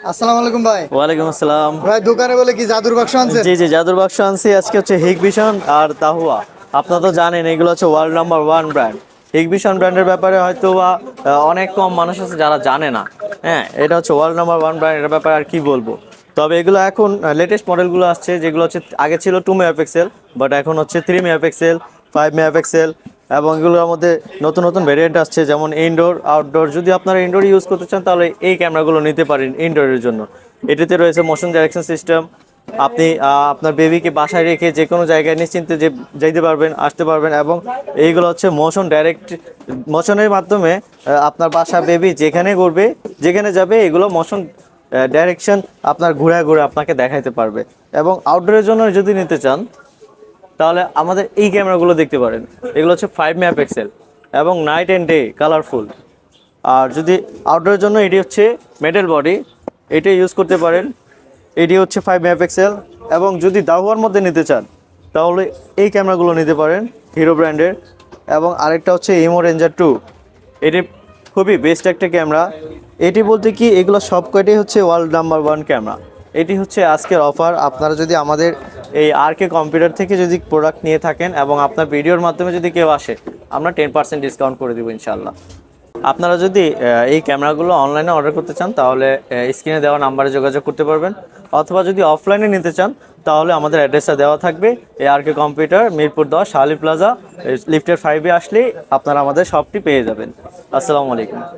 আসসালামু আলাইকুম ভাই। ওয়ালাইকুম আসসালাম। ভাই দোকানে বলে কি জাদুর বাক্স আনছেন? জি জি, জাদুর বাক্স আনছি। আজকে হচ্ছে হিগভিশন আর তাহুয়া। আপনারা তো জানেন এগুলো হচ্ছে world number one brand. Hikvision ব্র্যান্ডের ব্যাপারে হয়তো বা অনেক কম মানুষ আছে যারা জানে না। হ্যাঁ, এটা হচ্ছে ওয়ার্ল্ড নাম্বার ওয়ান ব্র্যান্ড, এর ব্যাপারে আর কি বলবো। তবে এগুলো এখন লেটেস্ট মডেলগুলো আসছে, যেগুলো হচ্ছে আগে ছিল 2 মেগাপিক্সেল, বাট এখন হচ্ছে 3 মেগাপিক্সেল, 5 মেগাপিক্সেল, এবং এগুলোর মধ্যে নতুন নতুন ভেরিয়েন্ট আসছে, যেমন ইনডোর আউটডোর। যদি আপনারা ইনডোর ইউজ করতে চান তাহলে এই ক্যামেরাগুলো নিতে পারেন ইনডোরের জন্য। এটিতে রয়েছে মোশন ডাইরেকশন সিস্টেম। আপনি আপনার বেবিকে বাসায় রেখে যে কোনো জায়গায় নিশ্চিন্তে যেতে পারবেন, আসতে পারবেন, এবং এইগুলো হচ্ছে মোশনের মাধ্যমে আপনার বাসা বেবি যেখানে করবে, যেখানে যাবে, এগুলো মোশন ডাইরেকশন আপনার ঘুরে ঘুরে আপনাকে দেখাইতে পারবে। এবং আউটডোরের জন্য যদি নিতে চান তাহলে আমাদের এই ক্যামেরাগুলো দেখতে পারেন। এগুলো হচ্ছে 5 মেগাপিক্সেল এবং নাইট অ্যান্ড ডে কালারফুল। আর যদি আউটডোরের জন্য এটি হচ্ছে মেটাল বডি, এটা ইউজ করতে পারেন। এটি হচ্ছে 5 মেগাপিক্সেল। এবং যদি দাহুয়ার মধ্যে নিতে চান তাহলে এই ক্যামেরাগুলো নিতে পারেন হিরো ব্র্যান্ডের। এবং আরেকটা হচ্ছে ইমো রেঞ্জার 2। এটি খুবই বেস্ট একটা ক্যামেরা। এটি বলতে কি, এগুলো সব কয়টাই হচ্ছে ওয়ার্ল্ড নাম্বার ওয়ান ক্যামেরা। এটি হচ্ছে আজকের অফার। আপনারা যদি আমাদের এই আরকে কম্পিউটার থেকে যদি প্রোডাক্ট নিয়ে থাকেন এবং আপনার ভিডিওর মাধ্যমে যদি কেউ আসে, আমরা 10% ডিসকাউন্ট করে দেবো ইনশাল্লাহ। আপনারা যদি এই ক্যামেরাগুলো অনলাইনে অর্ডার করতে চান তাহলে স্ক্রিনে দেওয়া নাম্বারে যোগাযোগ করতে পারবেন, অথবা যদি অফলাইনে নিতে চান তাহলে আমাদের অ্যাড্রেসটা দেওয়া থাকবে। এই আরকে কম্পিউটার, মিরপুর 10, শালি প্লাজা, লিফটের 5-এ আসলেই আপনারা আমাদের শপটি পেয়ে যাবেন। আসসালামু আলাইকুম।